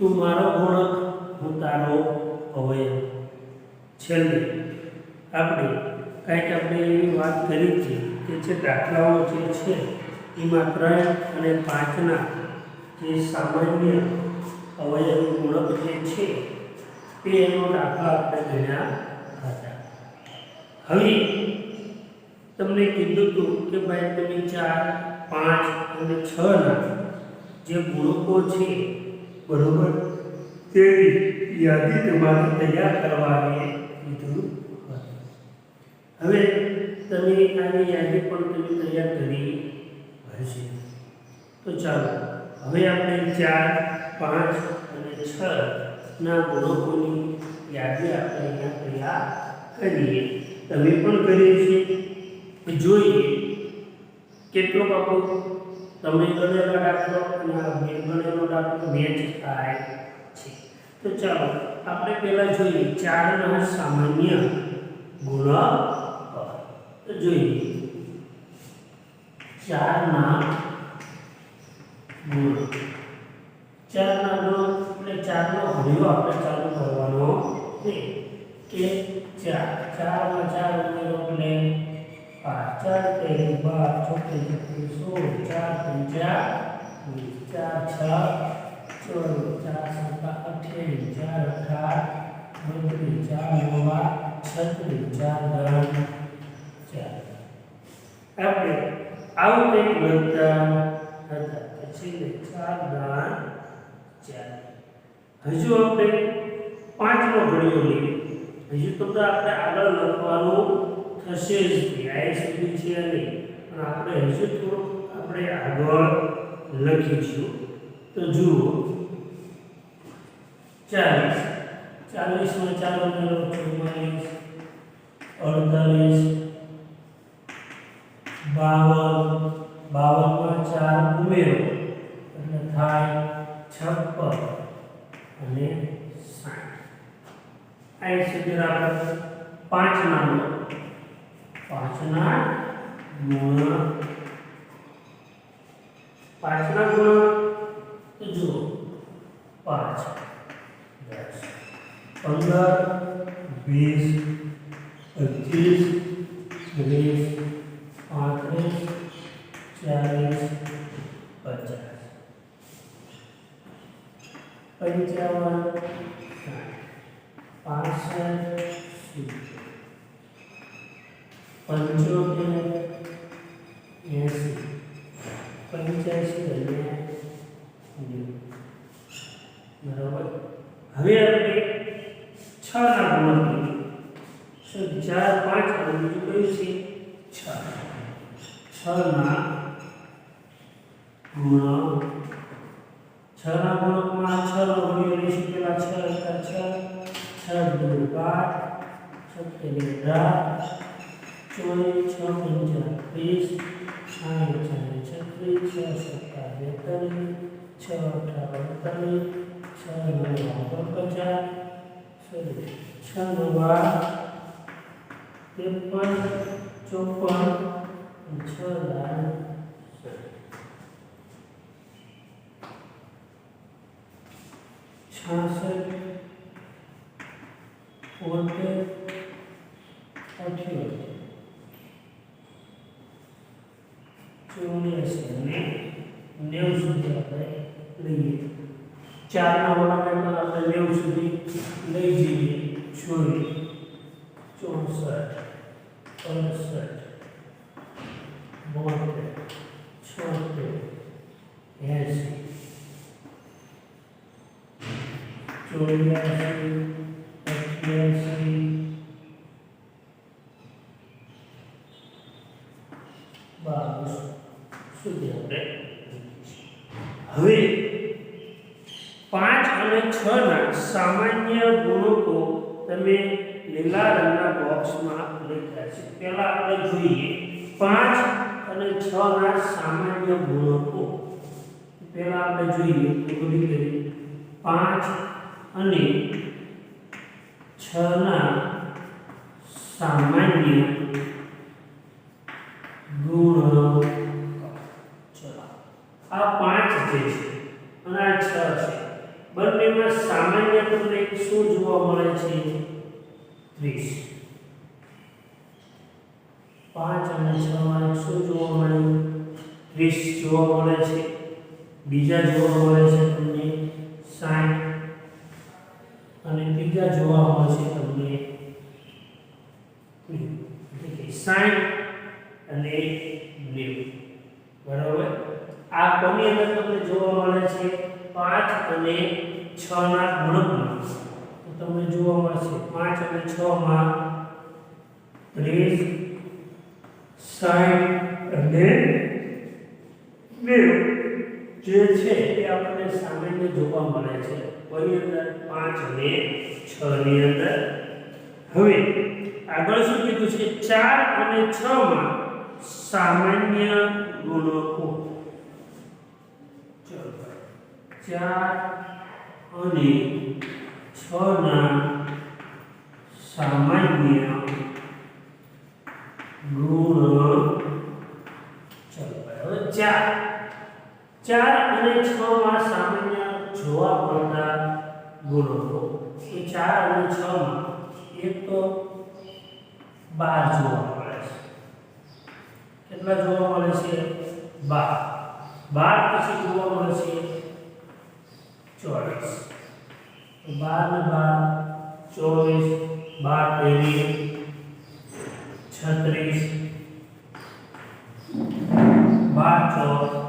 તું મારો ગુણક હું તારો અવયવ। છેલ્લે આપણે એવી વાત કરી છે કે જે દાખલાઓ જે છે એમાં 3 અને 5ના જે સામાન્ય અવયવ ગુણક જે છે તેનો દાખલા આપણે ગણ્યા હતા। હવે તમને કીધું હતું કે ભાઈ તમે 4, 5 અને 6ના જે ગુણકો છે બરોબર તેની યાદી તમારે તૈયાર કરવાની કીધું હતું। હવે તમે આની યાદી પણ તમે તૈયાર કરી હશે। તો ચાલો હવે આપણે 4, 5 અને 6 ના ગુણકોની યાદી આપણે અહીંયા તૈયાર કરીએ। તમે પણ કરીએ છીએ જોઈએ કેટલો બાપુ તમે ગણેલો દાખલો અને આ મેં ગણેલો દાખલો મેચ થાય છે। તો ચાલો આપણે પહેલા જોઈએ 4ના સામાન્ય ગુણક। તો જોઈએ 4ના ગુણક 4ના ગુણક એટલે 4નો હળિયો આપણે ચાલુ કરવાનો છે કે 4 4 માં 4 ઉમેરો એટલે 5 4 તેરી 12 ચોકે 16 4 પંચા 4 6 14 4 7 28 4 32 4 9 36 4 10 4 આપણે આવું કંઈક લખતા હતા પછી 4 10 4 હજુ આપણે 5નો ઘડિયો લઈએ। હજુ તો આપણે આગળ લખવાનું થશે જ આ સુધી છે નહીં પણ આપણે હજુ થોડું આપણે આગળ લખીશું। તો જુઓ 40 40માં ચાલો ઉમેરો 44 48 52 52માં 4 ઉમેરો એટલે થાય 56 અને 60 આ સુધી આપણે 5ના ગુણક 5ના ગુણક 5ના ગુણક તો જુઓ 5 10 15 20 25 30 35 40 50 55 બરાબર। હવે આપણે 6ના ગુણક લઈએ 4 5 અને બીજું કયું છે 6 6ના ગુણક 6ના ગુણકમાં 6 નો ઘડિયો લઈશું પેલા 6 * 6 6 * 2 12 6 * 3 18 24 6 * 5 30 6 * 36 6 * 7 42 6 * 8 48 6 * 9 49 sorry 6 * 9 53 54 6 66 48 84 અને 90 સુધી આપણે લઈએ। 4ના ગુણાકારમાં આપણે 90 સુધી લઈ જઈએ જોઈએ 64 65 72 76 80 84 88 22 સુધી આપણે હવે 5 અને 6ના સામાન્ય ગુણકો તમે લીલા રંગના બોક્સમાં લખ્યા છે। પહેલા આપણે જોઈએ 5 અને 6ના સામાન્ય ગુણકો। પહેલા આપણે જોઈએ ભૂલી ગઈ 5 અને 6ના સામાન્ય ગુણક। ચલો આ 5 જે છે અને આ 6 છે બંનેમાં સામાન્ય તમને શું જોવા મળે છે 30 5 અને 6 માં શું જોવા મળે 30 જોવા મળે છે બીજા જોવા મળે છે તમને 60 અને ત્રીજા જોવા મળે છે તમને 60 અને 90 બરાબર આ કોની અંદર તમને જોવા મળે છે 5 અને 6 ના ગુણકમાં તો તમને જોવા મળશે 5 અને 6 માં 30 60 અને 90 જે છે એ આપણને સામાન્ય જોવા મળે છે કોની અંદર 5 અને 6 ની અંદર હવે આગળ શું કીધું છે 4 અને 6 માં સામાન્ય ગુણકો 4 અને 6 ના સામાન્ય ગુણક ચલો હવે 4 અને 6 માં સામાન્ય જોવા મળતા ગુણકો એ 4 અને 6 માં એક તો 12 જોવા મળે છે કેટલા જોવા મળે છે 12 પછી જોવા મળે છે 24 12 ને 12 24 12 36 12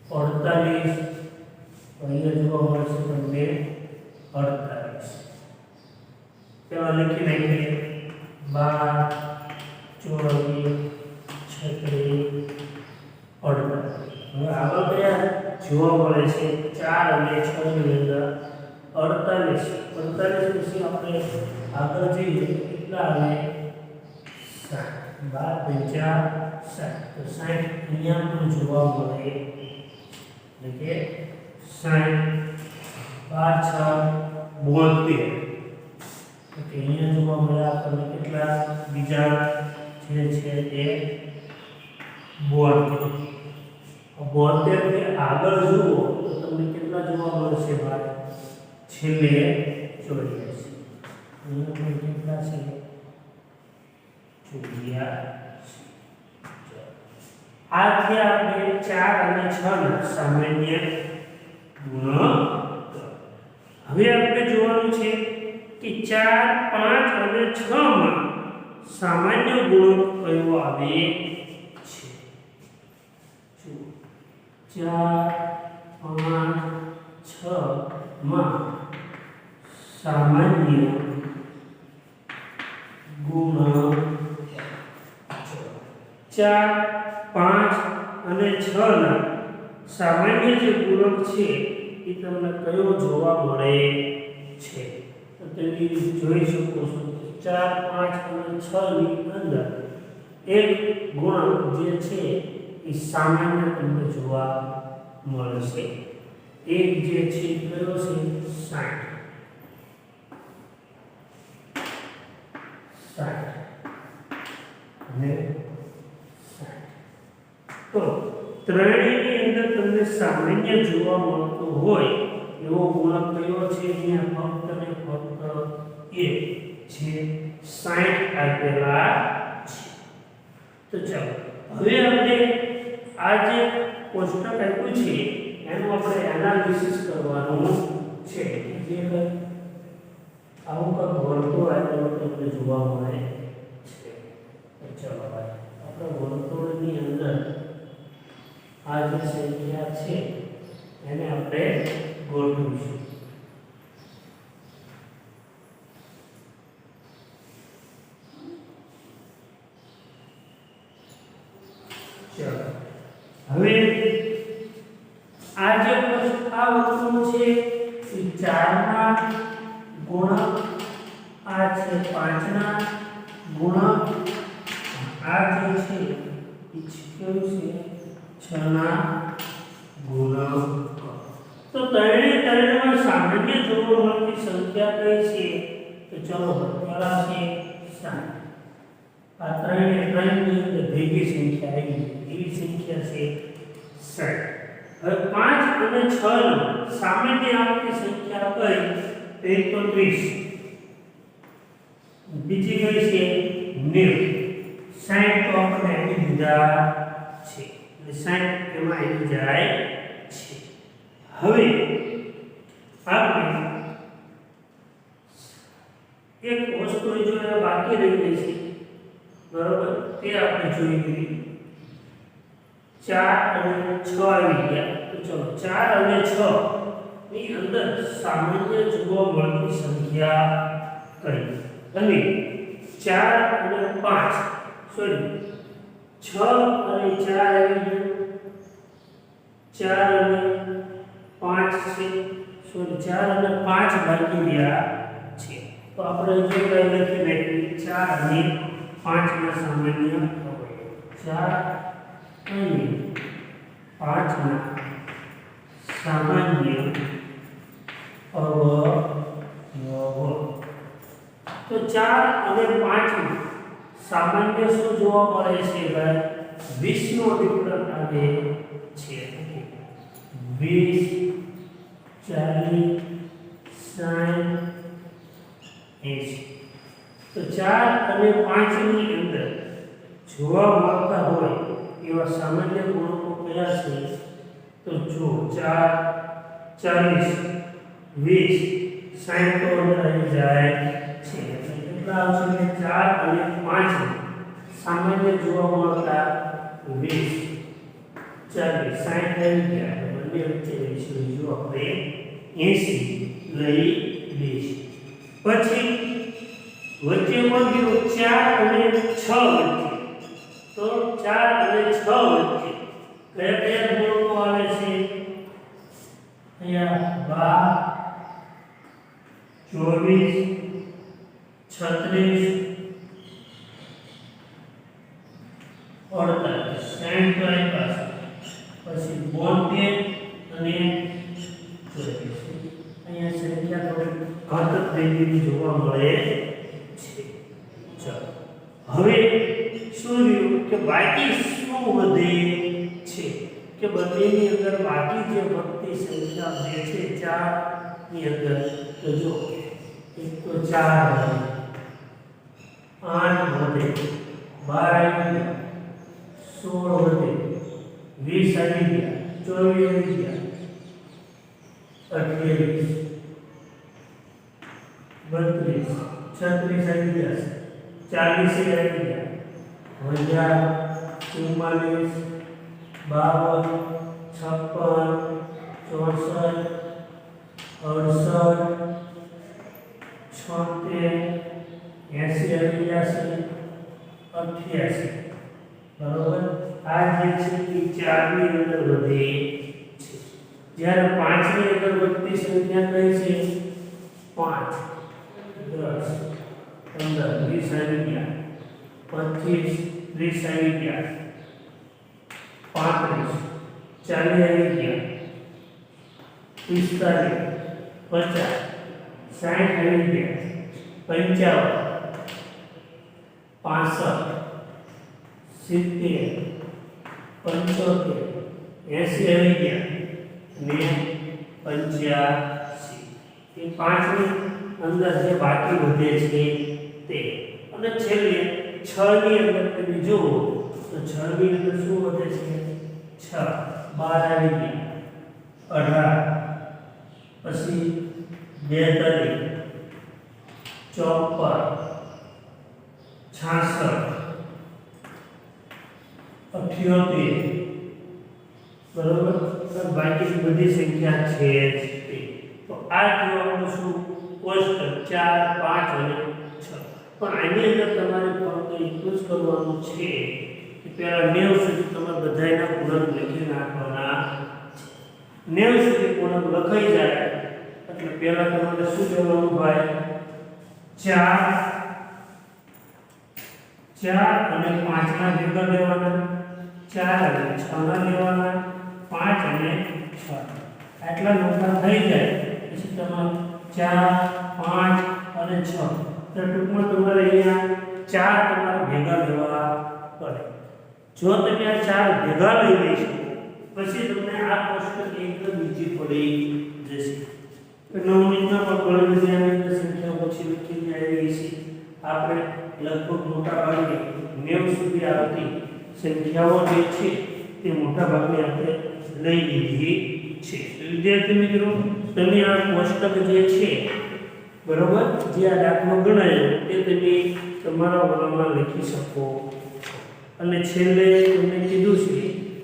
48 અહીંયા જોવા મળશે તમને 48 પેલા લખી નાખીએ 12 24 36 48 હવે આગળ કયા જોવા મળે છે 4 અને 6 ની અંદર 48 પછી આપણે આગળ જઈએ કેટલા આવે 60 12 50 60 તો 60 અહીંયા પણ જોવા મળે એટલે કે 60 12 6 72 તો અહીંયા જોવા મળે આપણને કેટલા બીજા જે છે તે 72 થી આગળ જુઓ તો તમને કેટલા જોવા મળશે ભાઈ છેલ્લે 84 અહીંયા પણ કેટલા છે 84 આથી આપણે 4 અને 6 ના સામાન્ય ગુણક હવે આપણે જોવાનું છે કે 4 5 અને 6 માં સામાન્ય ગુણક કયો આવે છે 4 5 6 માં સામાન્ય ગુણક 4 5 અને 6 ના સામાન્ય જે ગુણક છે એ તમને કયો જોવા મળે છે તો તમે જોઈ શકો છો 4 5 અને 6 ની અંદર એક ગુણક જે છે એ સામાન્ય તમને જોવા મળશે એક જે છે કયો છે 60 અને 60 તો ત્રણેયની અંદર તમને સામાન્ય જોવા મળતો હોય એવો ગુણક કયો છે અહીંયા ફક્ત ને ફક્ત એ છે 60 આપેલા છે તો ચાલો હવે આપણે આ જે કોષ્ટક આપ્યું છે એનું આપણે એનાલિસિસ કરવાનું છે જે આવું કંઈક વર્તુળ આપેલું તમને જોવા મળે છે તો ચાલો ભાઈ આપણે વર્તુળની અંદર આ જે સંખ્યા છે એને આપણે ગોઠવીશું ચાલો હવે આ જે આ વર્તુળ છે એ 4 ના ગુણક આ છે 5 ના ગુણક આ જે છે એ કેવું છે 6 ના ગુણક તો ત્રણેયમાં સામાન્ય જોવા મળતી સંખ્યા કઈ છે તો ચલો પહેલા છે 7 આ ત્રણની અંદર ભેગી સંખ્યા આવી એવી સંખ્યા છે 7 હવે 5 અને 6 નો સામાન્ય આવતી સંખ્યા કઈ? એક તો 30, બીજી કઈ છે 90, 60 તો આપણે આપી દીધા છે, એટલે 60 એમાં આવી જાય છે. હવે આપણે એક વસ્તુ જો બાકી રહી ગઈ છે, બરોબર, તે આપણે જોઈ લઈએ. 4 અને 6 આવી ગયા, તો ચલો 4 અને 6 ની અંદર સામાન્ય જોવા મળતી સંખ્યા કઈ? અને 4 અને 5 સોરી 6 અને 4 આવી ગયા, 4 અને 5 છે, સોરી 4 અને 5 બાકી રહ્યા છે. તો આપણે જે કઈ લખી નાખીએ 4 અને 5 ના સામાન્ય અવયવ, 4 અને 5 ના સામાન્ય અવયવ. તો 4 અને 5 માં સામાન્ય શું જોવા મળે છે ભાઈ? 20 નો ડિફરન્સ આવે છે. 20, 40, 60, 80. તો 4 અને 5 ની અંદર જોવા મળતા હોય એવા સામાન્ય ગુણકો કયા છે? તો જો 4, 40, 20, 60 તો અંદર આવી જાય છે. કેટલા આવશે? 4 અને 5 સામાન્ય જોવા મળતા 20, 40, 60 આવી ગયા. બંને વચ્ચે રેશિયો જો આપણે 80 લઈ લઈશું. પછી વચ્ચે મળ્યું 4 અને 6 વચ્ચે, તો 4 અને 6 વચ્ચે કયા કયા ગુણકો આવે છે? અહીંયા 12, 24, 36, 60 તો આવી પાસે, પછી 72 અને 24. અહીંયા સંખ્યા થોડી ઘટ થઈ ગયેલી જોવા મળે છે. ચાલો હવે શું રહ્યું કે બાકી શું વધે છે? કે બંનેની અંદર બાકી જે વધતી સંખ્યા બે છે 4 ની અંદર, તો જો એક તો 4 વધે, 8 વધે, 12 16 વધે, 20 આવી ગયા, 24 આવી ગયા, 28, 32, 36 આવી ગયા, 40 આવી ગયા, 44, 52, 56, 64, 68, 80 આવી ગયા છે, 88. બરોબર, આ જે છે એ 4 ની અંદર વધે છે. જ્યારે 5 ની અંદર વધતી સંખ્યા કઈ છે? 5, 10, 15, 20 આવી ગયા, 25, 30 આવી ગયા, 35, 40 આવી ગયા, 45, 50, 60 આવી ગયા, 55, 65, 70, 75, 80 આવી ગયા અને 85. એ 5 ની અંદર જે બાકી વધે છે તે. અને છેલ્લે 6 ની અંદર તમે જુઓ તો 6 ની અંદર શું વધે છે? 6, 12 આવી ગયા, 18, પછી 42, 54, 66, 78, બરોબર. બાકી બધી સંખ્યા છે જ તે. તો આ જોવાનું શું? કોષ્ટક 4, 5 અને 6. પણ આની અંદર તમારે ફક્ત એટલું જ કરવાનું છે કે પહેલા 90 સુધી તમારે બધાયના ગુણક લખી નાખવાના છે. 90 સુધી ગુણક લખાઈ જાય એટલે પહેલા તમારે શું કરવાનું ભાઈ? 4 અને 5 ના ભેગા લેવાના, 4 અને 6 ના લેવાના, 5 અને 6. આટલા નંબર થઈ જાય પછી તમારે 4, 5 અને 6. તો ટૂંકમાં તમારે અહીંયા 4 તમારે ભેગા લેવા પડે. જો તમે આ 4 ભેગા લઈ લઈશો પછી તમને આ કોષ્ટક એકદમ ઈઝી પડી જશે. 9 મિનિટમાં પણ ઘણી બધી આની સંખ્યાઓ પછી લખીને આવી છે. આપણે લગભગ મોટા ભાગે 90 સુધી આવતી સંખ્યાઓ જે છે તે મોટા ભાગની આપણે લઈ લીધી છે. વિદ્યાર્થી મિત્રો, તમે આ કોષ્ટક જે છે બરોબર, જે આ દાખલો ગણાયો તે તમે તમારા ઓલામાં લખી શકો. અને છેલ્લે તમને કીધું છે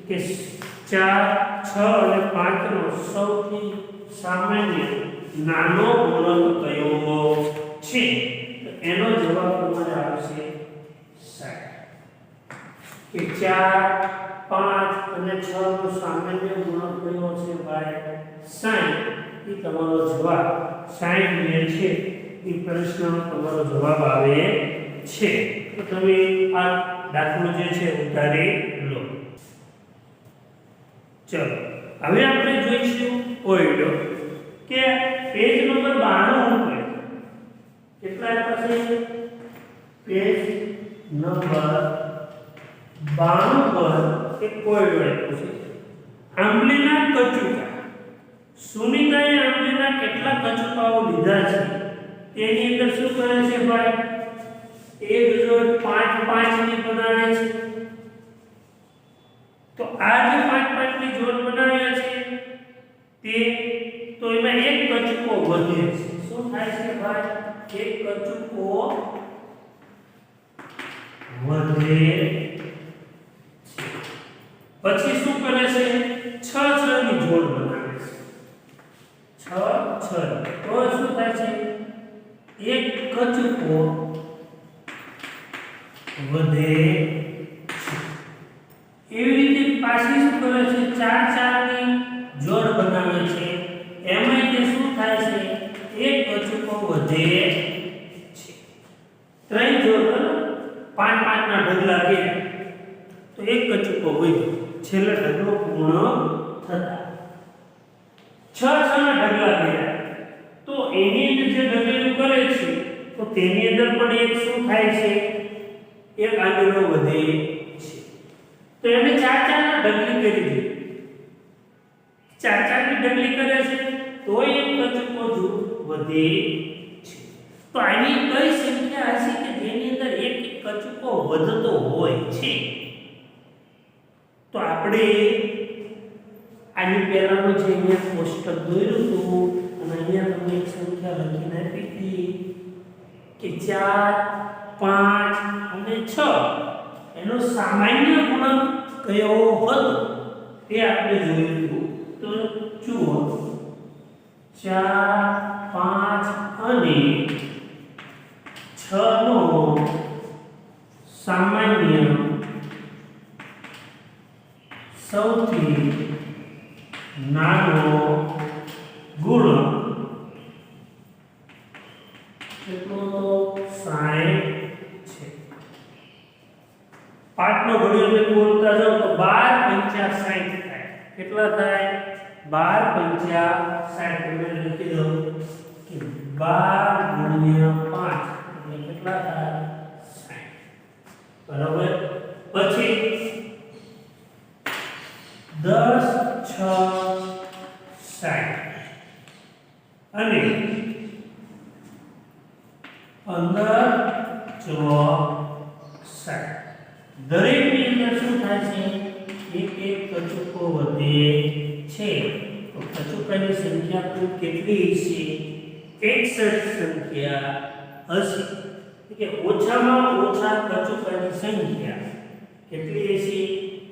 કે 4, 6 અને 5 નો સૌથી સામાન્ય નાનો ગુણક કયો છે? તો એનો જવાબ તમારે આવશે 60. કે 4, 5 અને 6 નો સામાન્ય ગુણક કયો છે ભાઈ? 60. એ તમારો જવાબ 60 જે છે એ પ્રશ્નનો તમારો જવાબ આવે છે. તો તમે આ દાખલો જે છે ઉતારી લો. ચલો હવે આપણે જોઈશું ઓઈડો કે પેજ નંબર 92 ઉપર કેટલા પાસે પેજ નંબર 92 પર એક ઓઈડો આપ્યો છે. આંબલીના કચુકા. સુનિતાએ આંબલીના કેટલા કચુકાઓ લીધા છે તેની અંદર શું કરે છે ભાઈ? એક જોડ 5 5 ની બનાવે છે. તો આ જે 5 5 ની જોડ બનાવ્યા છે તે તો એમાં એક કચુકો વધે છે. શું થાય છે ભાઈ? એક કચુકો વધે છે. પછી શું કરે છે? 6 6 ની જોડ બનાવે છે. 6 6 તો શું થાય છે? એક કચુકો વધે છે. એવી રીતે પાછી શું કરે છે? 4 4 ની જોડ બનાવે છે. એમાં તે શું થાય છે? એક કચુકો વધે છે. 3 જોડ 5 5 ના ઢગલા કર્યા તો એક કચુકો વધ્યો. છેલ્લે ઢગલો પૂર્ણ થતા 6 6 ના ઢગલા કર્યા તો એની અંદર જે ઢગલું કરે છે તો તેની અંદર પણ એક શું થાય છે? એક આંગળો વધે છે. તો એને 4 4 ના ઢગલી કરી દીધી. 4 4 ની ઢગલી કરે છે તો એક કચુકો જૂથ વધે છે. તો આની કઈ સંખ્યા હશે કે જેની અંદર એક કચુકો વધતો હોય છે? તો આપણે આની પહેલાનો જે અહીંયા કોષ્ટક દોર્યું હતું અને અહીંયા તમને એક સંખ્યા લખીને આપી હતી કે 4 5 અને 6 એનો સામાન્ય ગુણક કયો હતો તે આપણે જોયું હતું. તો જુઓ 4 5 અને 6 નો સામાન્ય સૌથી નાનો ગુણક કેટલો તો 60 છે. 5 નો ઘડિયો ને બોલતા જાવ તો 12 5 60 થાય. કેટલા થાય? 12 5 60. તમે લખી દો કે 12 × 5 એટલે કેટલા થાય? 60. બરાબર. પછી 10 6 60 અને 15 60. દરેકની અંદર શું થાય છે? એક એક કચુકો વધે છે. તો કચુકાની સંખ્યા કુલ કેટલી હશે? 61 સંખ્યા હશે. કે ઓછામાં ઓછા કચુકાની સંખ્યા કેટલી હશે?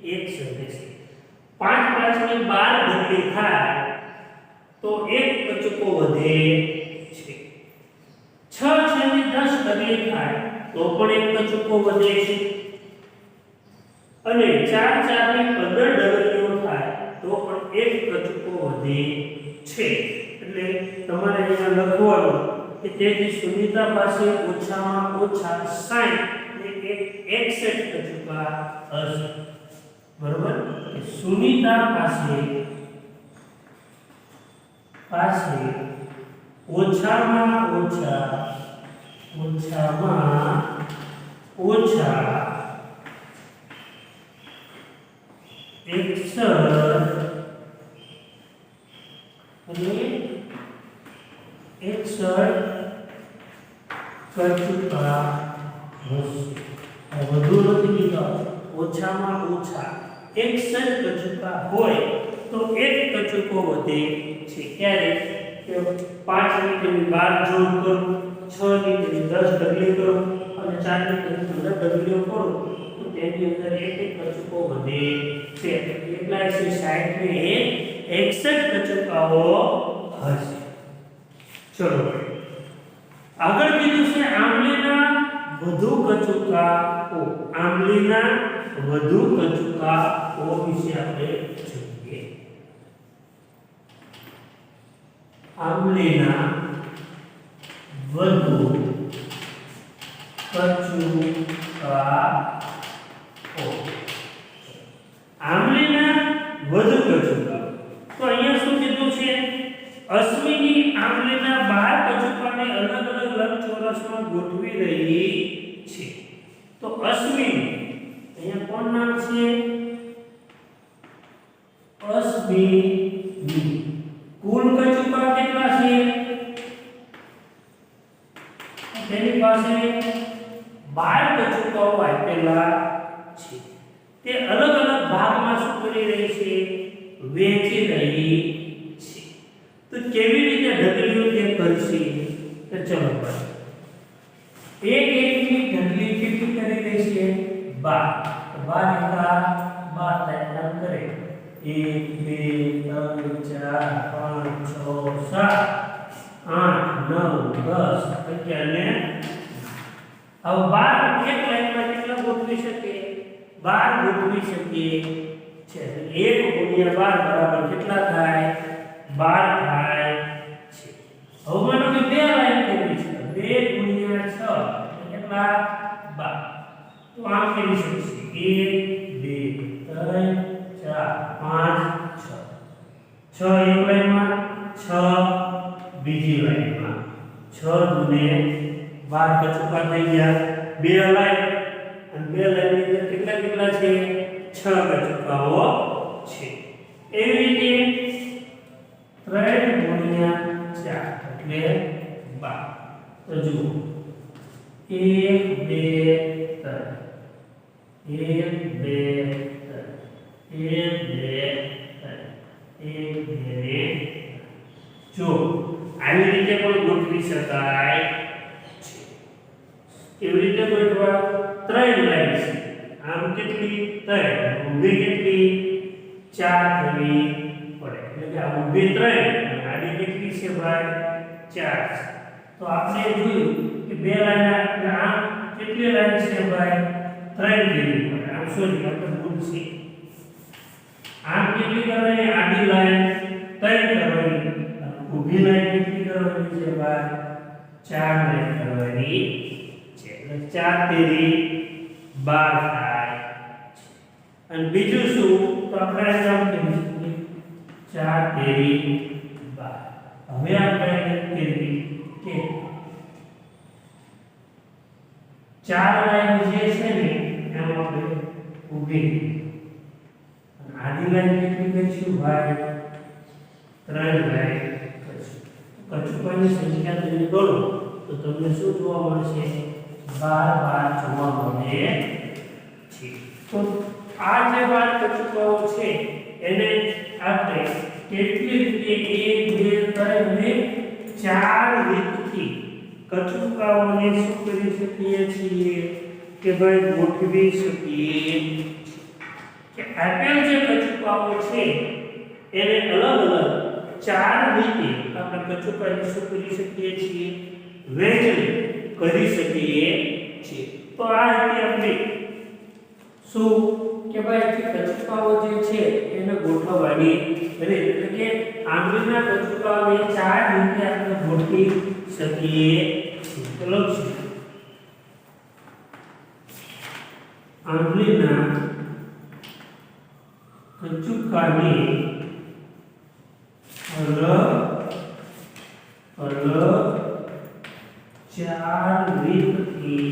61 હશે. 5 5 ની 12 ઢગલી થાય તો એક કચુકો વધે છે. 6 6 ની 10 ઢગલી થાય તો પણ એક કચુકો વધે છે. અને 4 4 ની 15 ઢગલીઓ થાય તો પણ એક કચુકો વધે છે. એટલે તમારે અહીંયા લખવાનું કે તેથી સુનિતા પાસે ઓછામાં ઓછા 60 એટલે 61 કચુકા હશે. બરોબર. સુનિતા પાસે ઓછામાં ઓછા 61 કચુકા હશે. વધુ નથી કીધું, ઓછામાં ઓછા 61 કચુકા હોય તો એક કચુકો વધે છે. ક્યારે? કે 5 ની 12 જોડ કરું, 6 ની 10 ડગલી કરું અને 4 ની 15 ડગલીઓ કરું તો તેની અંદર એક કચુકો વધે છે. કેટલા છે? 60 ને 61 કચુકાઓ હશે. ચલો આગળ કીધું છે આંબલીના વધુ કચુકાઓ. આંબલીના વધુ કચુકાઓ વિશે આપણે જોઈએ. આંબલીના વધુ કચુકાઓ. આંબલીના વધુ કચુકાઓ તો અહીંયા શું કીધું છે? અશ્વિની આંબલીના 12 કચુકાને અલગ અલગ લંબચોરસમાં ગોઠવી રહી છે. તો અશ્વિની અહીંયા કોણ નામ છે? અશ્વિની. કુલ કચુકા કેટલા છે? તેની પાસે 12 કચુકાઓ આપેલા છે. તે અલગ અલગ ભાગમાં શું કરી રહી છે? વેચી રહી છે. તો કેવી રીતે ઢગલીઓ તે કરશે? તો ચલો એક એકની ઢગલી કેટલી કરી રહી છે? 12. 12 એકા 12 થાય એમ કરે 1 2 3 4 5 6 7 8 9 10 11 ને હવે 12 એક લાઈનમાં કેટલા ગોઠવી શકે? 12 ગોઠવી શકીએ છે. 1 ગુણ્યા 12 બરાબર કેટલા થાય? 12 થાય છે. હવે માનો કે બે લાઈન કરવી છે. 2 ગુણ્યા 6 કેટલા? 12. તો આમ કરી શકીએ 1 2 3 4 5 6 6 એક લાઈનમાં, 6 બીજી લાઈનમાં. 6 દુને 12 કચુકા થઈ ગયા. બે લાઈન અને બે લાઈનની અંદર કેટલા કેટલા છે? 6 કચુકાઓ છે. એવી રીતે 3 ગુણ્યા 4 એટલે 12. તો જુઓ 1 2 3 1 2 જો આવી રીતે પણ ગોઠવી શકાય છે. કેવી રીતે ગોઠવા? 3 લાઈન છે. આમ કેટલી? 3. ઊભી કેટલી? 4 થવી પડે. એટલે કે આ ઊભી 3 અને આડી કેટલી છે ભાઈ? 4 છે. તો આપણે જોયું કે બે લાઈન એટલે આમ કેટલી લાઈન છે ભાઈ? 3 જેવી પડે. આમ સોરી આપણે ભૂલ છે. આમ કેટલી કરવાની? આડી લાઈન 3 કરવાની. ઊભી લાઈન કેટલી કરવાની છે ભાઈ? 4 લાઈન કરવાની છે. એટલે 4 તેરી 12 થાય છે. અને બીજું શું? તો આપણે આમ કરી શકીએ 4 તેરી 12. હવે આપણે કેવી કે 4 લાઈન જે છે ને એમ આપણે ઊભી આડી લાઈન કેટલી કરીશું ભાઈ? 3 લાઈન કરીશું. કચુકાની સંખ્યા તમે ગણો તો તમને શું જોવા મળશે? 12 જોવા મળે છે. તો આ જે 12 કચુકાઓ છે એને આપણે કેટલી રીતે 1 2 3 અને 4 રીતથી કચુકાઓને શું કરી શકીએ છીએ? કે ભાઈ ગોઠવી શકીએ. કે આપેલ જે કચુકાઓ છે એને અલગ અલગ 4 રીતે આપણે કચુકાને શું કરી શકીએ છીએ? વહેંચણી કરી શકીએ છીએ. તો આ રીતે આપણે શું કે ભાઈ જે કચુકાઓ જે છે એને ગોઠવવાની રીત એટલે કે આંબલીના કચુકાઓને 4 રીતે આપણે ગોઠવી શકીએ છીએ. ચલો આંબલીના કચુકાને અલગ અલગ 4 રીતથી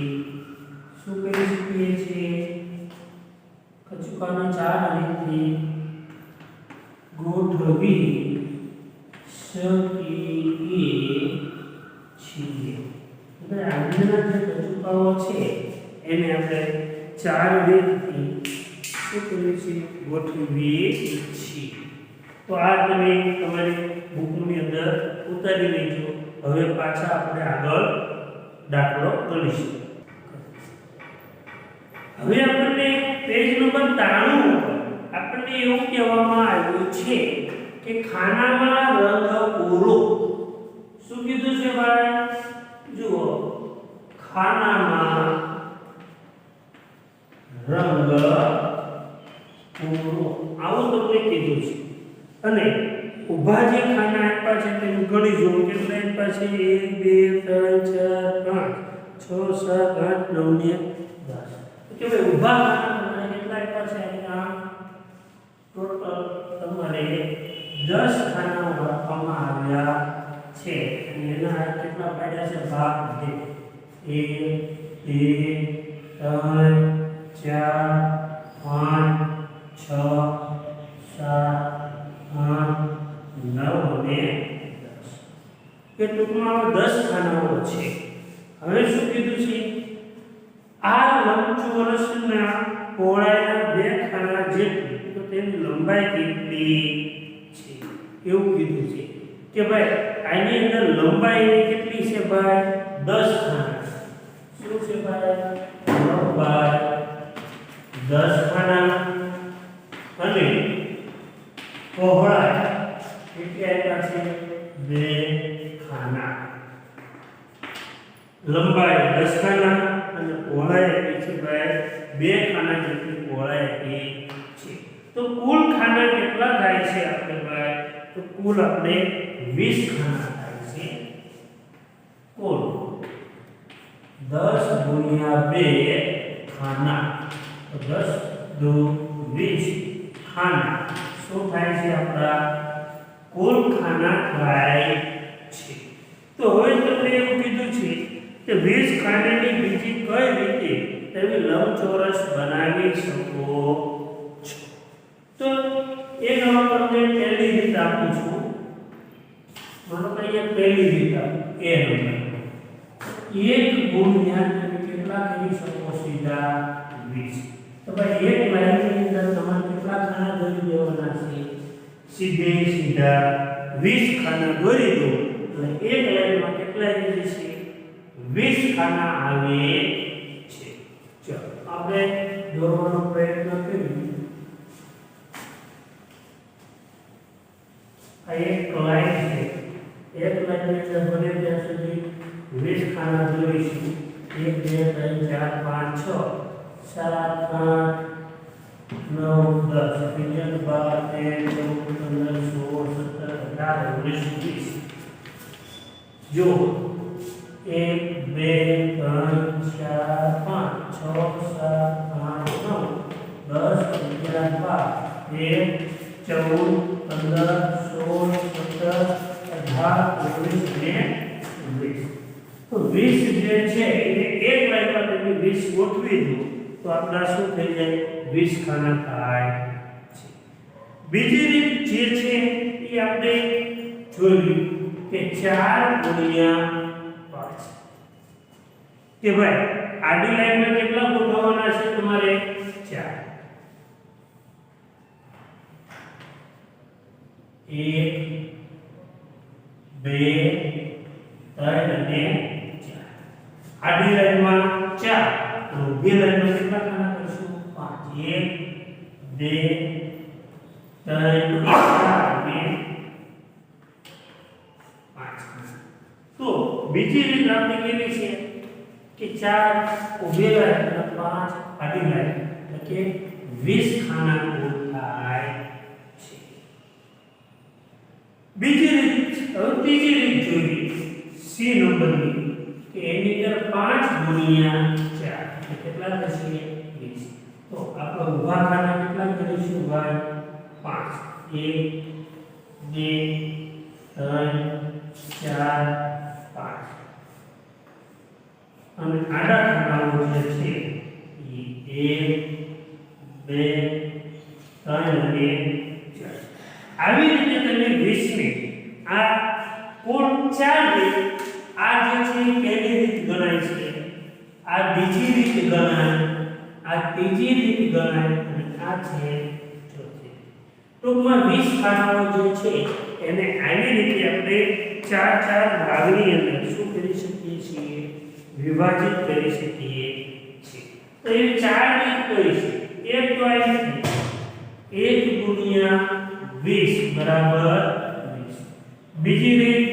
શું કરી શકીએ છીએ? કચુકાને 4 રીતથી ગોઠવી શકીએ તબક્કાઓ છે એને આપણે 4 રીતથી શું કરીએ છીએ ગોઠવીએ છીએ. તો આ તમે તમારી બુકની અંદર ઉતારી લેજો. હવે પાછા આપણે આગળ દાખલો ગણીશું. હવે આપણને પેજ નંબર 93 પર આપણને એવું કહેવામાં આવ્યું છે કે ખાનામાં રંગ પૂરો. શું કીધું છે ભાઈ? જુઓ, ખાનામાં રંગ પૂરો આવું તમને કીધું છે. અને ઊભા જે ખાના આપ્યા છે તેનું ગણી જુઓ કેટલા આપ્યા છે 1 2 3 4 5 6 7 8 9 ને 10. કે ભાઈ ઊભા ખાના તમારે કેટલા આપ્યા છે? અહીંયા ટોટલ તમારે 10 ખાનાઓ આપવામાં આવ્યા છે અને એના કેટલા પાડ્યા છે ભાગ છે 1 2 3 4 5 6 7 8 9 અને 10. કે ટૂંકમાં 10 ખાનાઓ છે. હવે શું કીધું છે? આ લંબચોરસના પહોળાઈના 2 ખાના જેટલી, તો તેની લંબાઈ કેટલી છે એવું કીધું છે. કે ભાઈ આની અંદર લંબાઈ કેટલી છે ભાઈ? 10 ખાના. શું છે ભાઈ? લંબાઈ 10 ખાના અને પહોળાઈ કેટલી આપ્યા છે? 2 ખાના. લંબાઈ 10 ખાના અને પહોળાઈ આપી છે ભાઈ 2 ખાના જેટલી પહોળાઈ આપી છે. તો કુલ ખાના કેટલા થાય છે આપણે ભાઈ? તો કુલ આપણે 20 ખાના થાય છે. કુલ 10 ગુણ્યા 2 ખાના, તો 10 દુ 20 ખાના. શું થાય છે? આપણા કુલ ખાના થાય છે. તો હવે તમને એવું કીધું છે કે 20 ખાનાની બીજી કઈ રીતે તમે લંબચોરસ બનાવી શકો છો. તો એક હવે તમને પહેલી રીત આપું છું. માનો કે અહીંયા પહેલી રીત આપું એ નંબર 1 ગુણ્યા તમે કેટલા કરી શકો? સીધા 20. તો ભાઈ એક લાઈનની અંદર તમારે કેટલા ખાના દોરી દેવાના છે? સીધે સીધા 20 ખાના દોરી દો એટલે એક લાઈનમાં કેટલા આવી જશે? 20 ખાના આવે છે. ચલો આપણે દોરવાનો પ્રયત્ન કરીએ. આ એક લાઈન છે. એક લાઈનની અંદર બને ત્યાં સુધી 20 ખાના દોરીશું. 1 2 3 4 5 6 7 8 9 10 11 12 13 14 15 16 17 18 19 20. જો 1 2 3 4 5 6 7 8 9 10 11 12 13 14 15 16 17 18 19 20. તો 20 જે છે એને એક લાઈનમાં તમે 20 ગોઠવી દો તો આપણા શું થઈ જાય? 20 ખાના થાય છે. બીજી રીત જે છે એ આપણે જોયું કે 4 ગુણ્યા 5. કે ભાઈ આડી લાઈનમાં કેટલા ગોઠવવાના છે તમારે? 4. 1 2 3 અને 4. આડી લાઈનમાં 4 અને ઊભી લાઈનમાં કેટલા ખાના કરશું? 5. 1 2 3 4 અને 5. તો બીજી રીત આપણે કેવી છે કે 4 ઊભી લાઈન અને 5 આડી લાઈન, એટલે કે 20 ખાના કુલ થાય છે. બીજી રીત, હવે ત્રીજી રીત જોઈએ સી નંબરની કે એની અંદર 5 ગુણ્યા 4 એટલે કેટલા થશે? 20. તો આપણે ઊભા ખાના કેટલા કરીશું ભાઈ? 5. 1 2 3 4 5. અને આડા ખાનાઓ જે છે એ 1 2 3 અને 4. આવી રીતે તમે 20 ને આ કુલ 4 રીત, આ જે છે પહેલી રીત ગણાય છે. આ બીજી રીત ગણાય, આ ત્રીજી રીત ગણાય અને આ છે ચોથી. ટૂંકમાં 20 ખાનાઓ જે છે એને આવી રીતે આપણે ચાર ચાર ભાગની અંદર શું કરી શકીએ છીએ? વિભાજિત કરી શકીએ છીએ. તો એ ચાર રીત કઈ છે? એક તો આવી 1 ગુણ્યા 20 બરાબર 20. બીજી રીત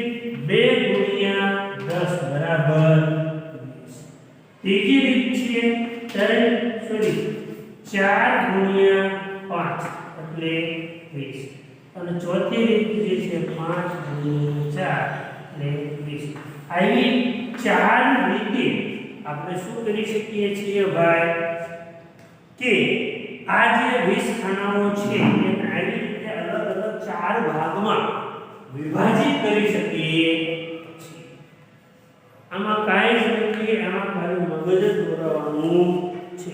2 ગુણ્યા 10 બરાબર 20. ત્રીજી રીત છે 4 ગુણ્યા 5 એટલે 20. અને ચોથી રીત જે છે 5 ગુણ્યા 4 એટલે 20. આવી ચાર રીતે આપણે શું કરી શકીએ છીએ ભાઈ કે આ જે 20 ખાનાઓ છે એને આવી રીતે અલગ અલગ ચાર ભાગમાં વિભાજિત કરી શકીએ છીએ. આમાં કાંઈ જ નથી, આમાં ખાલી મગજ જ દોરવાનું છે.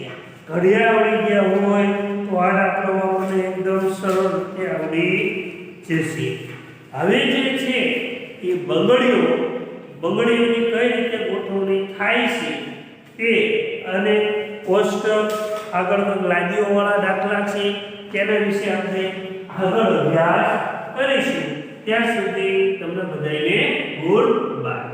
ઘડિયાળ આવડી ગયા હોય તો આ દાખલો આપણને એકદમ સરળ રીતે આવડી જશે. હવે જે છે એ બંગડીઓની કઈ રીતે ગોઠવણી થાય છે તે અને કોષ્ટક આગળ લાદીઓવાળા દાખલા છે તેના વિશે આપણે આગળ અભ્યાસ કરીશું. ત્યાં સુધી તમને બધાને ગુડ બાય.